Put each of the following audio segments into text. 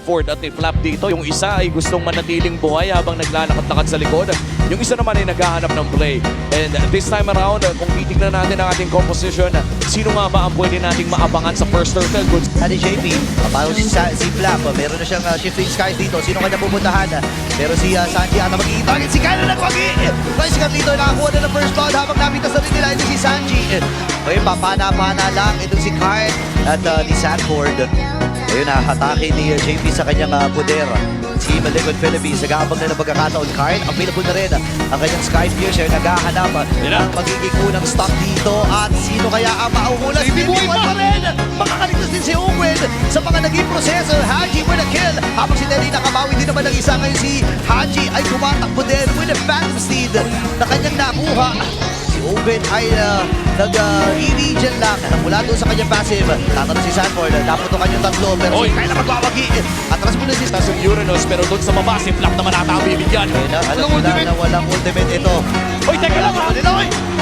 Ford at flap dito. Yung isa ay gustong manatiling buhay habang naglalakad-lakad sa likod. Yung isa naman ay naghahanap ng play. And this time around, kung titignan natin ang ating composition, sino nga ba ang pwede nating maabangan sa first turtle? Good. Ani JP, paano si Flap? Meron na siyang shifting skies dito. Sino kanya pupuntahan? Pero si Sanji ata magiging target. Si Kyle na nagwagi! Kaya si Carlito nakakuha na ng first blood habang napitas na rin nila ito si Sanji. Okay, papana-pana lang itong si Kyle at ni Sanford. Ayun, hatake ni JP sa kanyang poder. Si Malignant Philippines, nag-aabang na ng pagkakataon. Kyle, available na rin ang kanyang Sky Piercer. Naghahanap ng magiging unang stop dito. At sino kaya ang mauhulas? BB1 pa rin! Makakaligtas din si Owen sa mga naging proseso. Haji with a kill. Habang si Nelly nakabawi din naman ng isa. Ngayon si Haji ay tumatakbo din with a Phantom Steed na kanyang nakuha. Si Owen ay nag-regen lang mula doon sa kanyang passive. Tatanong si Sanford, dapat ito kanyang tatlo. Pero si Kyle na magwawagi. Atras muna si Tapos yung Uranus, pero doon sa baba, si Flap naman ata ang bibigyan. Alam mo na walang ultimate ito. Oy, teka lang ha!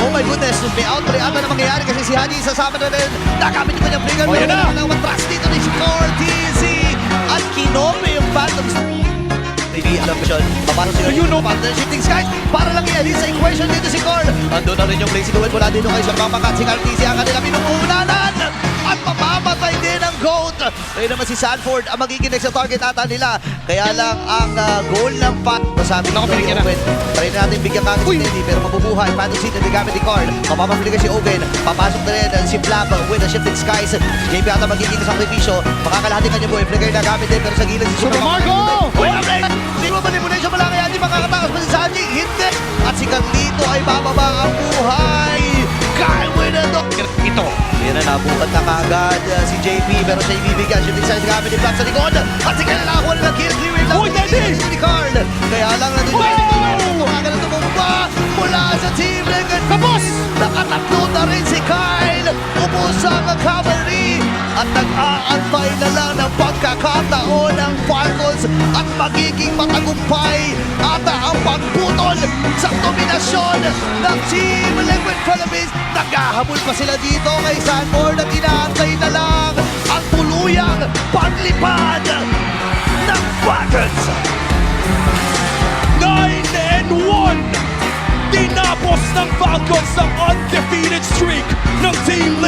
Oh my goodness, may outplay ata na mangyayari kasi si Haji sasama na rin. Nakamit yung kanyang flinger. Oh, yan na! Walang matras dito ni si Cortez. At kinome yung Phantom. Hindi alam ko siya. Paano sila yung shifting skies? Para lang yan sa equation dito si Corn. Ando na rin yung play si Duel mula dito kay Siyang Pamakat. Si Cartesi ang kanila pinuunanan. At mamamatay din ang GOAT. Kaya naman si Sanford ang magiging next target ata nila. Kaya lang ang goal ng Pat. Masabi ko rin Owen. Try natin bigyan kagad si Teddy pero mabubuhay. Phantom Seed na gamit ni Corn. Mapapapiligan si Owen. Papasok na rin si Flap with the shifting skies. JP ata magiging sakripisyo. Makakalahati kanya buhay. Flicker na gamit din pero sa gilid si Super Marco! Hindi mo manipulation mo lang kaya hindi makakatakas pa si Sanji. Hindi! At si Carlito ay bababa ang buhay. Kyle with a dog. Ito. Yan na, nabukat na kagad si JP pero siya ibibigyan. Shifting size gamit ni Flap sa likod. At si Kyle nakakuha na ng kill. 3-wave lang. Uy, Daddy! Si Carl. Kaya lang natin. Tumagal na tumumba mula sa Team Liquid. Tapos! Nakatatlo na rin si Kyle. Ubus ang cavalry. At nag-aantay na lang ng pagkakataon ng Falcons at magiging matagumpay ata ang pagputol sa dominasyon ng Team Liquid Philippines. Naghahabol pa sila dito kay Sanford at inaantay na lang ang tuluyang paglipad ng Falcons. 9-1! Tinapos ng Falcons ang undefeated streak ng Team Liquid.